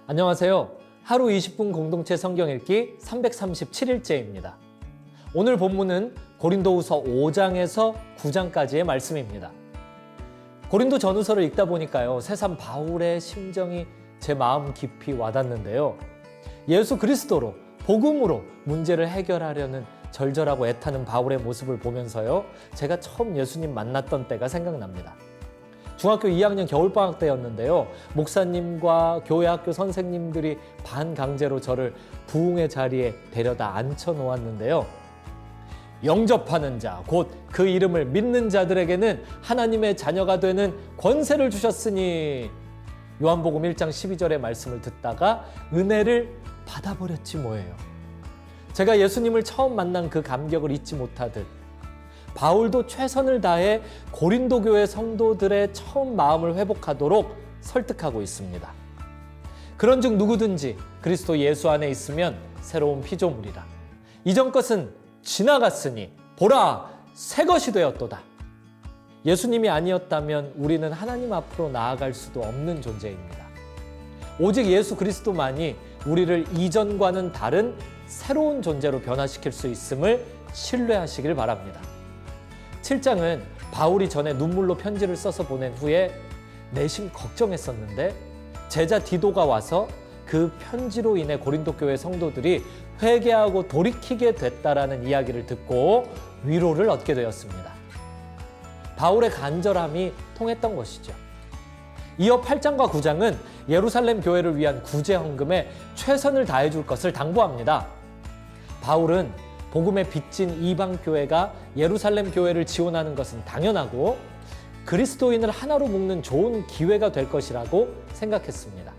안녕하세요. 하루 20분 공동체 성경 읽기 337일째입니다. 오늘 본문은 고린도후서 5장에서 9장까지의 말씀입니다. 고린도 전후서를 읽다 보니까요, 새삼 바울의 심정이 제 마음 깊이 와닿는데요. 예수 그리스도로, 복음으로 문제를 해결하려는 절절하고 애타는 바울의 모습을 보면서요, 제가 처음 예수님 만났던 때가 생각납니다. 중학교 2학년 겨울방학 때였는데요. 목사님과 교회 학교 선생님들이 반강제로 저를 부흥의 자리에 데려다 앉혀놓았는데요. 영접하는 자, 곧 그 이름을 믿는 자들에게는 하나님의 자녀가 되는 권세를 주셨으니, 요한복음 1장 12절의 말씀을 듣다가 은혜를 받아버렸지 뭐예요. 제가 예수님을 처음 만난 그 감격을 잊지 못하듯 바울도 최선을 다해 고린도 교회 성도들의 처음 마음을 회복하도록 설득하고 있습니다. 그런즉 누구든지 그리스도 예수 안에 있으면 새로운 피조물이라. 이전 것은 지나갔으니 보라, 새 것이 되었도다. 예수님이 아니었다면 우리는 하나님 앞으로 나아갈 수도 없는 존재입니다. 오직 예수 그리스도만이 우리를 이전과는 다른 새로운 존재로 변화시킬 수 있음을 신뢰하시길 바랍니다. 7장은 바울이 전에 눈물로 편지를 써서 보낸 후에 내심 걱정했었는데 제자 디도가 와서 그 편지로 인해 고린도 교회 성도들이 회개하고 돌이키게 됐다라는 이야기를 듣고 위로를 얻게 되었습니다. 바울의 간절함이 통했던 것이죠. 이어 8장과 9장은 예루살렘 교회를 위한 구제 헌금에 최선을 다해줄 것을 당부합니다. 바울은 복음에 빚진 이방 교회가 예루살렘 교회를 지원하는 것은 당연하고 그리스도인을 하나로 묶는 좋은 기회가 될 것이라고 생각했습니다.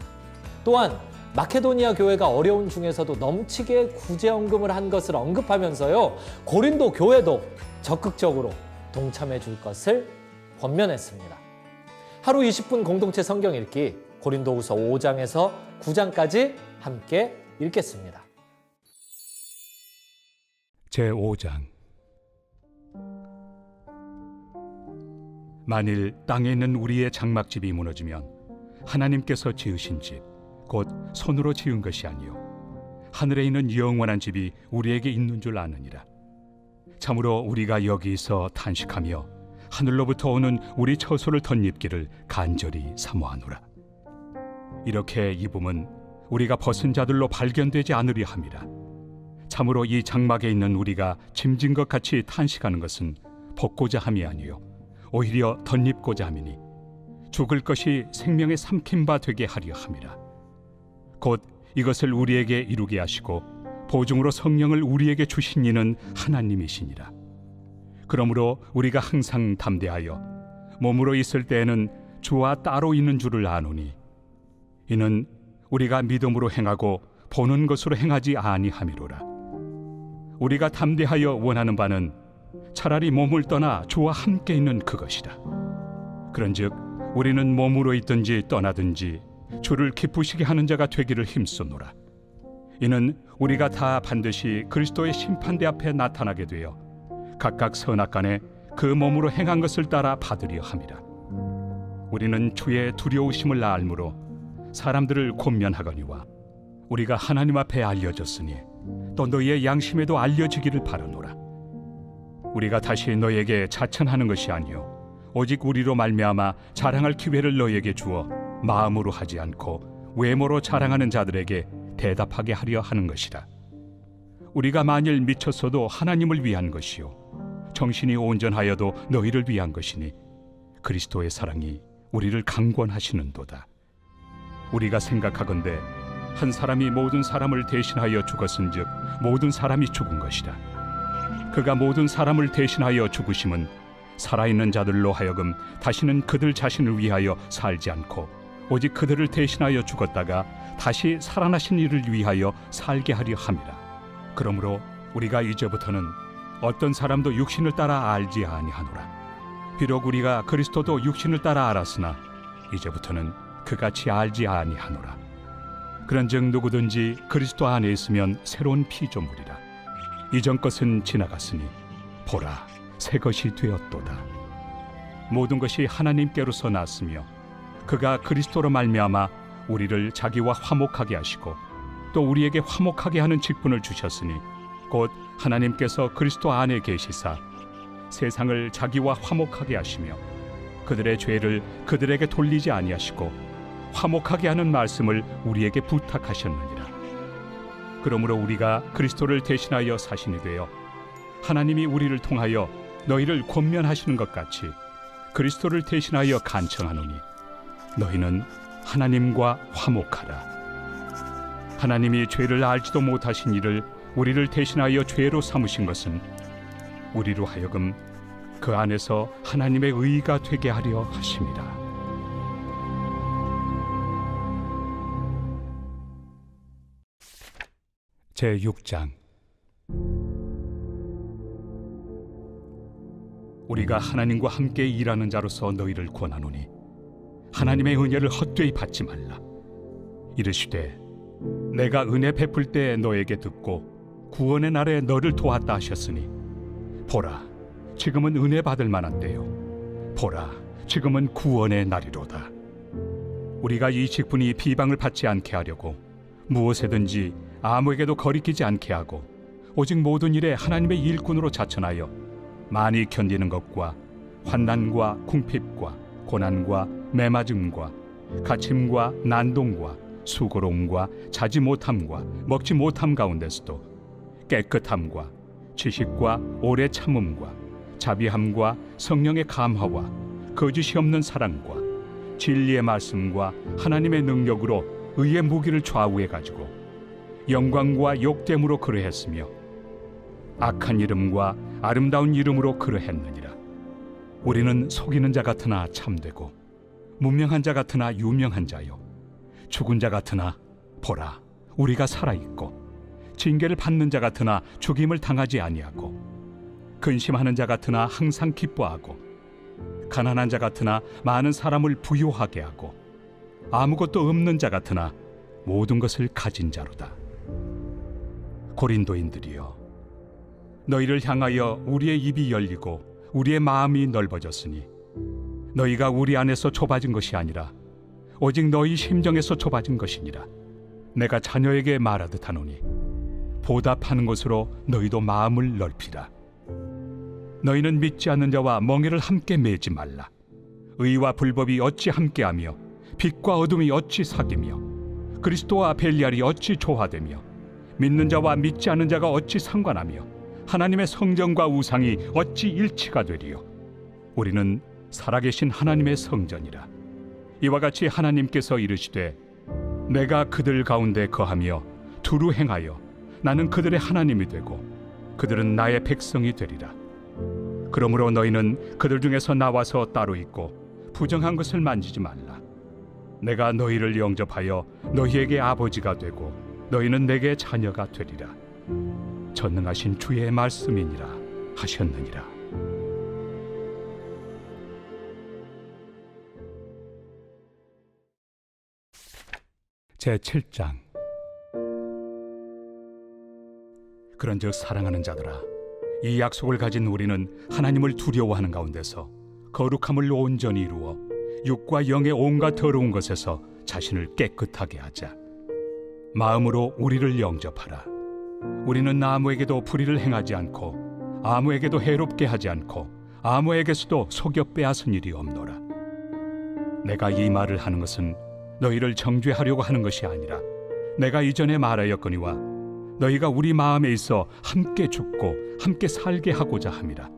또한 마케도니아 교회가 어려운 중에서도 넘치게 구제헌금을 한 것을 언급하면서요, 고린도 교회도 적극적으로 동참해 줄 것을 권면했습니다. 하루 20분 공동체 성경 읽기, 고린도후서 5장에서 9장까지 함께 읽겠습니다. 제5장. 만일 땅에 있는 우리의 장막집이 무너지면 하나님께서 지으신 집, 곧 손으로 지은 것이 아니요 하늘에 있는 영원한 집이 우리에게 있는 줄 아느니라. 참으로 우리가 여기서 탄식하며 하늘로부터 오는 우리 처소를 덧입기를 간절히 사모하노라. 이렇게 입음은 우리가 벗은 자들로 발견되지 않으려 함이라. 참으로 이 장막에 있는 우리가 짐진 것 같이 탄식하는 것은 벗고자 함이 아니요 오히려 덧입고자 함이니 죽을 것이 생명의 삼킨 바 되게 하려 함이라. 곧 이것을 우리에게 이루게 하시고 보증으로 성령을 우리에게 주신 이는 하나님이시니라. 그러므로 우리가 항상 담대하여 몸으로 있을 때에는 주와 따로 있는 줄을 아노니, 이는 우리가 믿음으로 행하고 보는 것으로 행하지 아니함이로라. 우리가 담대하여 원하는 바는 차라리 몸을 떠나 주와 함께 있는 그것이라. 그런즉 우리는 몸으로 있든지 떠나든지 주를 기쁘시게 하는 자가 되기를 힘쓰노라. 이는 우리가 다 반드시 그리스도의 심판대 앞에 나타나게 되어 각각 선악간에 그 몸으로 행한 것을 따라 받으려 함이라. 우리는 주의 두려우심을 알므로 사람들을 권면하거니와 우리가 하나님 앞에 알려졌으니 또 너희의 양심에도 알려지기를 바라노라. 우리가 다시 너희에게 자천하는 것이 아니요 오직 우리로 말미암아 자랑할 기회를 너희에게 주어 마음으로 하지 않고 외모로 자랑하는 자들에게 대답하게 하려 하는 것이라. 우리가 만일 미쳤어도 하나님을 위한 것이요 정신이 온전하여도 너희를 위한 것이니 그리스도의 사랑이 우리를 강권하시는도다. 우리가 생각하건대 한 사람이 모든 사람을 대신하여 죽었은즉 모든 사람이 죽은 것이라. 그가 모든 사람을 대신하여 죽으심은 살아있는 자들로 하여금 다시는 그들 자신을 위하여 살지 않고 오직 그들을 대신하여 죽었다가 다시 살아나신 이를 위하여 살게 하려 함이라. 그러므로 우리가 이제부터는 어떤 사람도 육신을 따라 알지 아니하노라. 비록 우리가 그리스도도 육신을 따라 알았으나 이제부터는 그같이 알지 아니하노라. 그런즉 누구든지 그리스도 안에 있으면 새로운 피조물이라. 이전 것은 지나갔으니 보라, 새 것이 되었도다. 모든 것이 하나님께로서 났으며 그가 그리스도로 말미암아 우리를 자기와 화목하게 하시고 또 우리에게 화목하게 하는 직분을 주셨으니 곧 하나님께서 그리스도 안에 계시사 세상을 자기와 화목하게 하시며 그들의 죄를 그들에게 돌리지 아니하시고 화목하게 하는 말씀을 우리에게 부탁하셨느니라. 그러므로 우리가 그리스도를 대신하여 사신이 되어 하나님이 우리를 통하여 너희를 권면하시는 것 같이 그리스도를 대신하여 간청하노니 너희는 하나님과 화목하라. 하나님이 죄를 알지도 못하신 이를 우리를 대신하여 죄로 삼으신 것은 우리로 하여금 그 안에서 하나님의 의가 되게 하려 하심이라. 제6장. 우리가 하나님과 함께 일하는 자로서 너희를 권하노니 하나님의 은혜를 헛되이 받지 말라. 이르시되 내가 은혜 베풀 때 너에게 듣고 구원의 날에 너를 도왔다 하셨으니 보라 지금은 은혜 받을 만한 때요 보라 지금은 구원의 날이로다. 우리가 이 직분이 비방을 받지 않게 하려고 무엇에든지 아무에게도 거리끼지 않게 하고 오직 모든 일에 하나님의 일꾼으로 자천하여 많이 견디는 것과 환난과 궁핍과 고난과 매맞음과 갇힘과 난동과 수고로움과 자지 못함과 먹지 못함 가운데서도 깨끗함과 지식과 오래 참음과 자비함과 성령의 감화와 거짓이 없는 사랑과 진리의 말씀과 하나님의 능력으로 의의 무기를 좌우해 가지고 영광과 욕됨으로 그러했으며 악한 이름과 아름다운 이름으로 그러했느니라. 우리는 속이는 자 같으나 참되고 무명한 자 같으나 유명한 자요 죽은 자 같으나 보라 우리가 살아있고 징계를 받는 자 같으나 죽임을 당하지 아니하고 근심하는 자 같으나 항상 기뻐하고 가난한 자 같으나 많은 사람을 부유하게 하고 아무것도 없는 자 같으나 모든 것을 가진 자로다. 고린도인들이여 너희를 향하여 우리의 입이 열리고 우리의 마음이 넓어졌으니 너희가 우리 안에서 좁아진 것이 아니라 오직 너희 심정에서 좁아진 것이니라. 내가 자녀에게 말하듯 하노니 보답하는 것으로 너희도 마음을 넓히라. 너희는 믿지 않는 자와 멍에를 함께 매지 말라. 의와 불법이 어찌 함께하며 빛과 어둠이 어찌 사귀며 그리스도와 벨리알이 어찌 조화되며 믿는 자와 믿지 않는 자가 어찌 상관하며 하나님의 성전과 우상이 어찌 일치가 되리요. 우리는 살아계신 하나님의 성전이라. 이와 같이 하나님께서 이르시되 내가 그들 가운데 거하며 두루 행하여 나는 그들의 하나님이 되고 그들은 나의 백성이 되리라. 그러므로 너희는 그들 중에서 나와서 따로 있고 부정한 것을 만지지 말라. 내가 너희를 영접하여 너희에게 아버지가 되고 너희는 내게 자녀가 되리라. 전능하신 주의 말씀이니라 하셨느니라. 제7장. 그런즉 사랑하는 자들아 이 약속을 가진 우리는 하나님을 두려워하는 가운데서 거룩함을 온전히 이루어 육과 영의 온갖 더러운 것에서 자신을 깨끗하게 하자. 마음으로 우리를 영접하라. 우리는 아무에게도 불의를 행하지 않고 아무에게도 해롭게 하지 않고 아무에게서도 속여 빼앗은 일이 없노라. 내가 이 말을 하는 것은 너희를 정죄하려고 하는 것이 아니라 내가 이전에 말하였거니와 너희가 우리 마음에 있어 함께 죽고 함께 살게 하고자 함이라.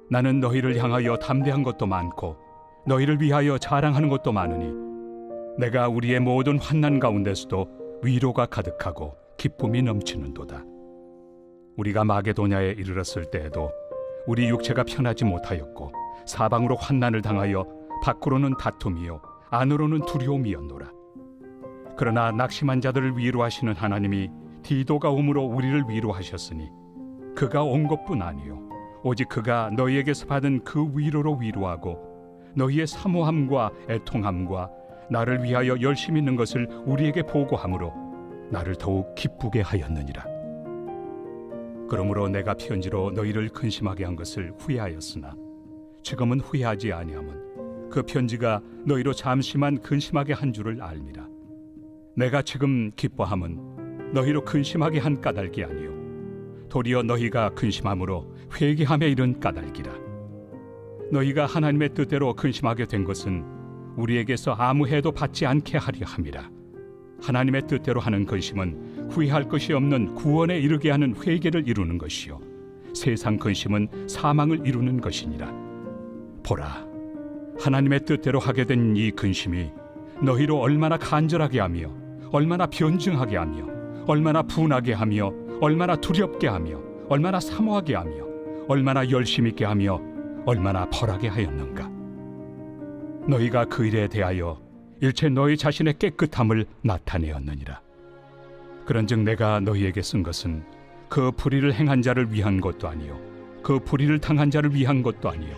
나는 너희를 향하여 담대한 것도 많고 너희를 위하여 자랑하는 것도 많으니 내가 우리의 모든 환난 가운데서도 위로가 가득하고 기쁨이 넘치는도다. 우리가 마게도냐에 이르렀을 때에도 우리 육체가 편하지 못하였고 사방으로 환난을 당하여 밖으로는 다툼이요 안으로는 두려움이었노라. 그러나 낙심한 자들을 위로하시는 하나님이 디도가 옴으로 우리를 위로하셨으니 그가 온 것뿐 아니요 오직 그가 너희에게서 받은 그 위로로 위로하고 너희의 사모함과 애통함과 나를 위하여 열심히 있는 것을 우리에게 보고함으로 나를 더욱 기쁘게 하였느니라. 그러므로 내가 편지로 너희를 근심하게 한 것을 후회하였으나 지금은 후회하지 아니함은 그 편지가 너희로 잠시만 근심하게 한 줄을 알미라. 내가 지금 기뻐함은 너희로 근심하게 한 까닭이 아니요 도리어 너희가 근심함으로 회개함에 이른 까닭이라. 너희가 하나님의 뜻대로 근심하게 된 것은 우리에게서 아무 해도 받지 않게 하려 함이라. 하나님의 뜻대로 하는 근심은 후회할 것이 없는 구원에 이르게 하는 회개를 이루는 것이요 세상 근심은 사망을 이루는 것이니라. 보라, 하나님의 뜻대로 하게 된 이 근심이 너희로 얼마나 간절하게 하며 얼마나 변증하게 하며 얼마나 분하게 하며 얼마나 두렵게 하며 얼마나 사모하게 하며 얼마나 열심 있게 하며 얼마나 벌하게 하였는가. 너희가 그 일에 대하여 일체 너희 자신의 깨끗함을 나타내었느니라. 그런즉 내가 너희에게 쓴 것은 그 불의를 행한 자를 위한 것도 아니요 그 불의를 당한 자를 위한 것도 아니요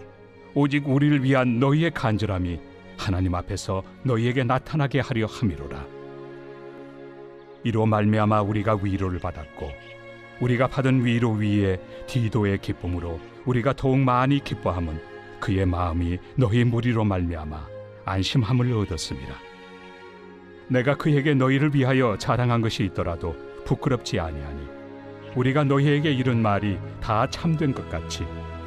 오직 우리를 위한 너희의 간절함이 하나님 앞에서 너희에게 나타나게 하려 함이로라. 이로 말미암아 우리가 위로를 받았고 우리가 받은 위로 위에 디도의 기쁨으로 우리가 더욱 많이 기뻐함은 그의 마음이 너희 무리로 말미암아 안심함을 얻었음이라. 내가 그에게 너희를 위하여 자랑한 것이 있더라도 부끄럽지 아니하니 우리가 너희에게 이른 말이 다 참된 것 같이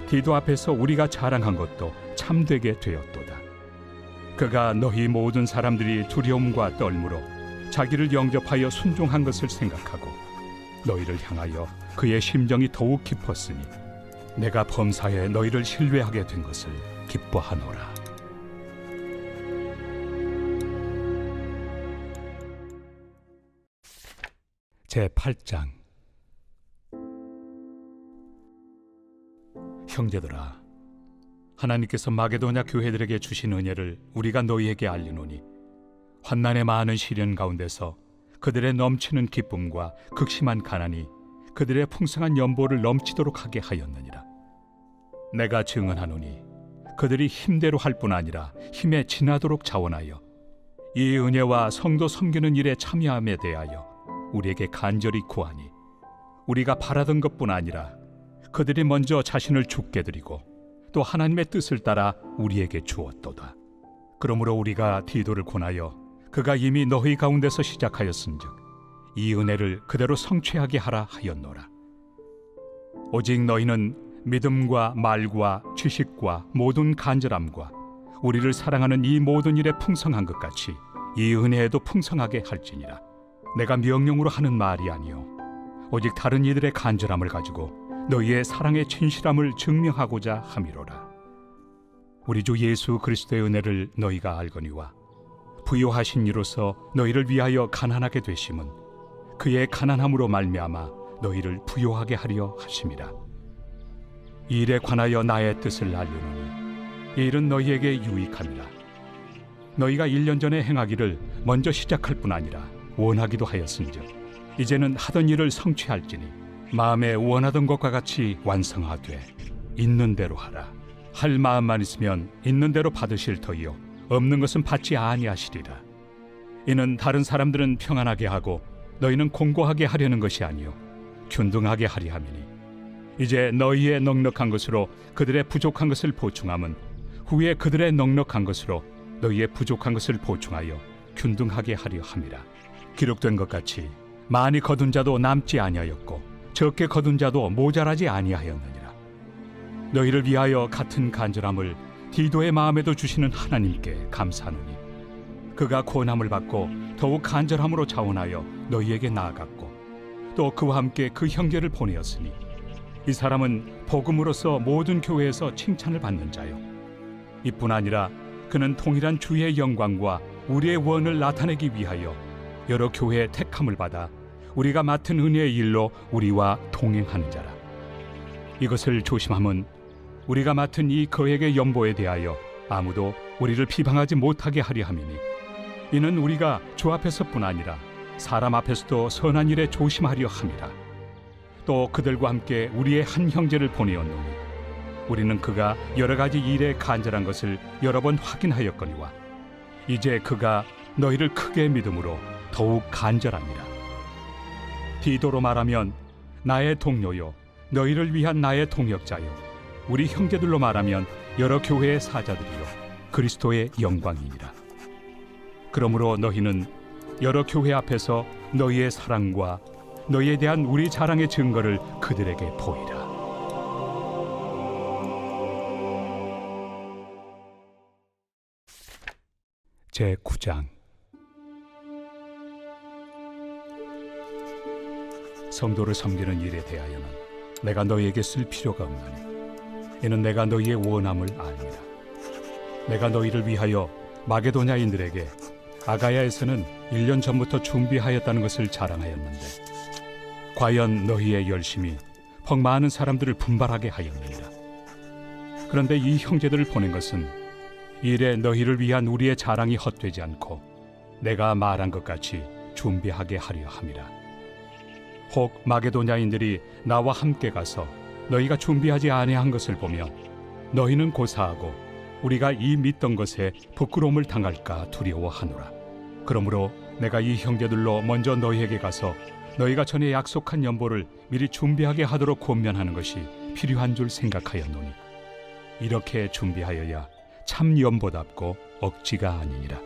디도 앞에서 우리가 자랑한 것도 참되게 되었도다. 그가 너희 모든 사람들이 두려움과 떨므로 자기를 영접하여 순종한 것을 생각하고 너희를 향하여 그의 심정이 더욱 깊었으니 내가 범사에 너희를 신뢰하게 된 것을 기뻐하노라. 제8장. 형제들아, 하나님께서 마게도냐 교회들에게 주신 은혜를 우리가 너희에게 알리노니 환난의 많은 시련 가운데서 그들의 넘치는 기쁨과 극심한 가난이 그들의 풍성한 연보를 넘치도록 하게 하였느니라. 내가 증언하노니 그들이 힘대로 할 뿐 아니라 힘에 지나도록 자원하여 이 은혜와 성도 섬기는 일에 참여함에 대하여 우리에게 간절히 구하니 우리가 바라던 것뿐 아니라 그들이 먼저 자신을 주께 드리고 또 하나님의 뜻을 따라 우리에게 주었도다. 그러므로 우리가 디도를 권하여 그가 이미 너희 가운데서 시작하였은즉 이 은혜를 그대로 성취하게 하라 하였노라. 오직 너희는 믿음과 말과 지식과 모든 간절함과 우리를 사랑하는 이 모든 일에 풍성한 것 같이 이 은혜에도 풍성하게 할지니라. 내가 명령으로 하는 말이 아니요 오직 다른 이들의 간절함을 가지고 너희의 사랑의 진실함을 증명하고자 함이로라. 우리 주 예수 그리스도의 은혜를 너희가 알거니와 부요하신 이로서 너희를 위하여 가난하게 되심은 그의 가난함으로 말미암아 너희를 부요하게 하려 하심이라. 이 일에 관하여 나의 뜻을 알려노니 이 일은 너희에게 유익함이라. 너희가 1년 전에 행하기를 먼저 시작할 뿐 아니라 원하기도 하였은즉 이제는 하던 일을 성취할지니 마음에 원하던 것과 같이 완성하되 있는 대로 하라. 할 마음만 있으면 있는 대로 받으실 터이요 없는 것은 받지 아니하시리라. 이는 다른 사람들은 평안하게 하고 너희는 공고하게 하려는 것이 아니요 균등하게 하리 함이니 이제 너희의 넉넉한 것으로 그들의 부족한 것을 보충함은 후에 그들의 넉넉한 것으로 너희의 부족한 것을 보충하여 균등하게 하려 함이라. 기록된 것 같이 많이 거둔 자도 남지 아니하였고 적게 거둔 자도 모자라지 아니하였느니라. 너희를 위하여 같은 간절함을 디도의 마음에도 주시는 하나님께 감사하노니 그가 권함을 받고 더욱 간절함으로 자원하여 너희에게 나아갔고 또 그와 함께 그 형제를 보내었으니 이 사람은 복음으로서 모든 교회에서 칭찬을 받는 자요 이뿐 아니라 그는 통일한 주의 영광과 우리의 원을 나타내기 위하여 여러 교회의 택함을 받아 우리가 맡은 은혜의 일로 우리와 동행하는 자라. 이것을 조심함은 우리가 맡은 이 거액의 연보에 대하여 아무도 우리를 비방하지 못하게 하려 함이니 이는 우리가 주 앞에서뿐 아니라 사람 앞에서도 선한 일에 조심하려 함이라. 또 그들과 함께 우리의 한 형제를 보내었노니 우리는 그가 여러 가지 일에 간절한 것을 여러 번 확인하였거니와 이제 그가 너희를 크게 믿음으로 더욱 간절합니다. 디도로 말하면 나의 동료요 너희를 위한 나의 동역자요 우리 형제들로 말하면 여러 교회의 사자들이요 그리스도의 영광이니라. 그러므로 너희는 여러 교회 앞에서 너희의 사랑과 너희에 대한 우리 자랑의 증거를 그들에게 보이라. 제9장. 성도를 섬기는 일에 대하여는 내가 너희에게 쓸 필요가 없나니 이는 내가 너희의 원함을 알미라. 내가 너희를 위하여 마게도냐인들에게 아가야에서는 1년 전부터 준비하였다는 것을 자랑하였는데 과연 너희의 열심이 퍽 많은 사람들을 분발하게 하였느니라. 그런데 이 형제들을 보낸 것은 이래 너희를 위한 우리의 자랑이 헛되지 않고 내가 말한 것 같이 준비하게 하려 함이라. 혹 마게도냐인들이 나와 함께 가서 너희가 준비하지 아니한 것을 보며 너희는 고사하고 우리가 이 믿던 것에 부끄러움을 당할까 두려워하노라. 그러므로 내가 이 형제들로 먼저 너희에게 가서 너희가 전에 약속한 연보를 미리 준비하게 하도록 권면하는 것이 필요한 줄 생각하였노니 이렇게 준비하여야 참 연보답고 억지가 아니니라.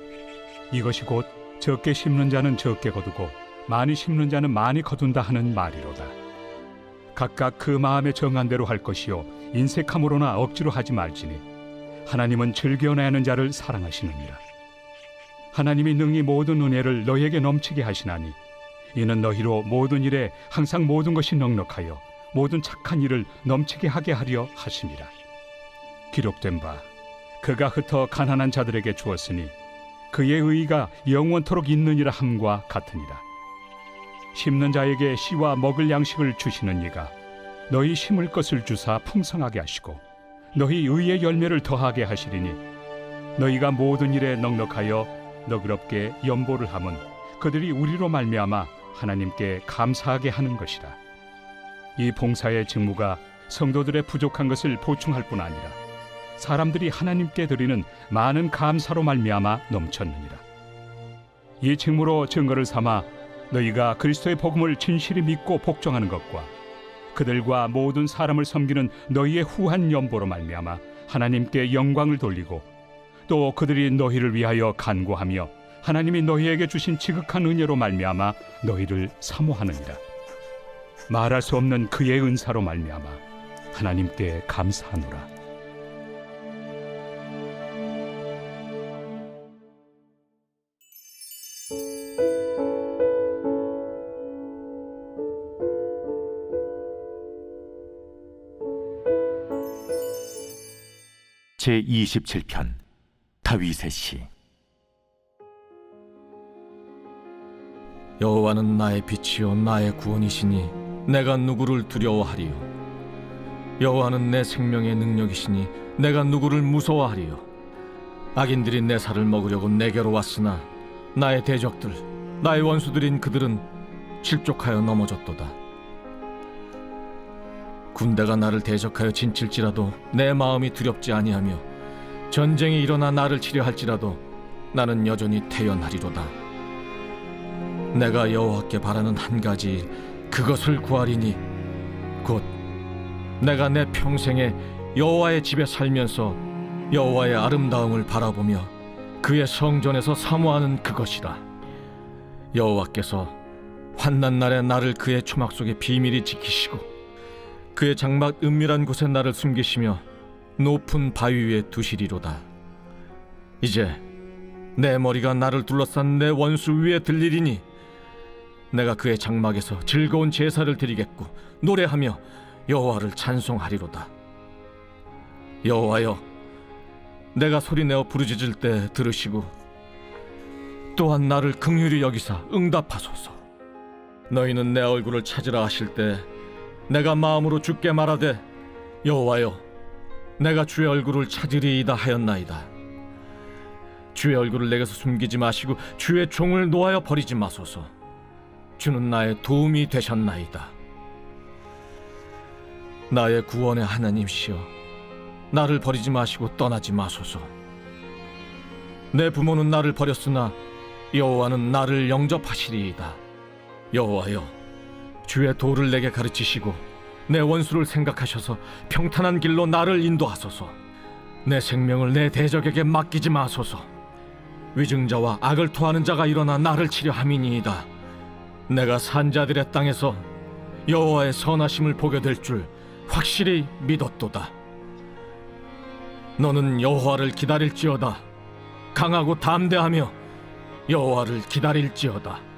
이것이 곧 적게 심는 자는 적게 거두고 많이 심는 자는 많이 거둔다 하는 말이로다. 각각 그 마음에 정한 대로 할 것이요 인색함으로나 억지로 하지 말지니 하나님은 즐겨내야 하는 자를 사랑하시느니라. 하나님이 능히 모든 은혜를 너희에게 넘치게 하시나니 이는 너희로 모든 일에 항상 모든 것이 넉넉하여 모든 착한 일을 넘치게 하게 하려 하심이라. 기록된 바 그가 흩어 가난한 자들에게 주었으니 그의 의가 영원토록 있느니라 함과 같으니라. 심는 자에게 씨와 먹을 양식을 주시는 이가 너희 심을 것을 주사 풍성하게 하시고 너희 의의 열매를 더하게 하시리니 너희가 모든 일에 넉넉하여 너그럽게 연보를 함은 그들이 우리로 말미암아 하나님께 감사하게 하는 것이라. 이 봉사의 직무가 성도들의 부족한 것을 보충할 뿐 아니라 사람들이 하나님께 드리는 많은 감사로 말미암아 넘쳤느니라. 이 직무로 증거를 삼아 너희가 그리스도의 복음을 진실히 믿고 복종하는 것과 그들과 모든 사람을 섬기는 너희의 후한 연보로 말미암아 하나님께 영광을 돌리고 또 그들이 너희를 위하여 간구하며 하나님이 너희에게 주신 지극한 은혜로 말미암아 너희를 사모하느니라. 말할 수 없는 그의 은사로 말미암아 하나님께 감사하노라. 제27편 다윗의 시. 여호와는 나의 빛이요 나의 구원이시니 내가 누구를 두려워하리요. 여호와는 내 생명의 능력이시니 내가 누구를 무서워하리요. 악인들이 내 살을 먹으려고 내게로 왔으나 나의 대적들 나의 원수들인 그들은 실족하여 넘어졌도다. 군대가 나를 대적하여 진칠지라도 내 마음이 두렵지 아니하며 전쟁이 일어나 나를 치려 할지라도 나는 여전히 태연하리로다. 내가 여호와께 바라는 한 가지 일, 그것을 구하리니 곧 내가 내 평생에 여호와의 집에 살면서 여호와의 아름다움을 바라보며 그의 성전에서 사모하는 그것이라. 여호와께서 환난 날에 나를 그의 초막 속에 비밀히 지키시고 그의 장막 은밀한 곳에 나를 숨기시며 높은 바위 위에 두시리로다. 이제 내 머리가 나를 둘러싼 내 원수 위에 들리리니 내가 그의 장막에서 즐거운 제사를 드리겠고 노래하며 여호와를 찬송하리로다. 여호와여, 내가 소리내어 부르짖을 때 들으시고 또한 나를 긍휼히 여기사 응답하소서. 너희는 내 얼굴을 찾으라 하실 때 내가 마음으로 주께 말하되 여호와여, 내가 주의 얼굴을 찾으리이다 하였나이다. 주의 얼굴을 내게서 숨기지 마시고 주의 종을 놓아여 버리지 마소서. 주는 나의 도움이 되셨나이다. 나의 구원의 하나님시여, 나를 버리지 마시고 떠나지 마소서. 내 부모는 나를 버렸으나 여호와는 나를 영접하시리이다. 여호와여, 주의 도를 내게 가르치시고 내 원수를 생각하셔서 평탄한 길로 나를 인도하소서. 내 생명을 내 대적에게 맡기지 마소서. 위증자와 악을 토하는 자가 일어나 나를 치려 함이니이다. 내가 산자들의 땅에서 여호와의 선하심을 보게 될 줄 확실히 믿었도다. 너는 여호와를 기다릴지어다. 강하고 담대하며 여호와를 기다릴지어다.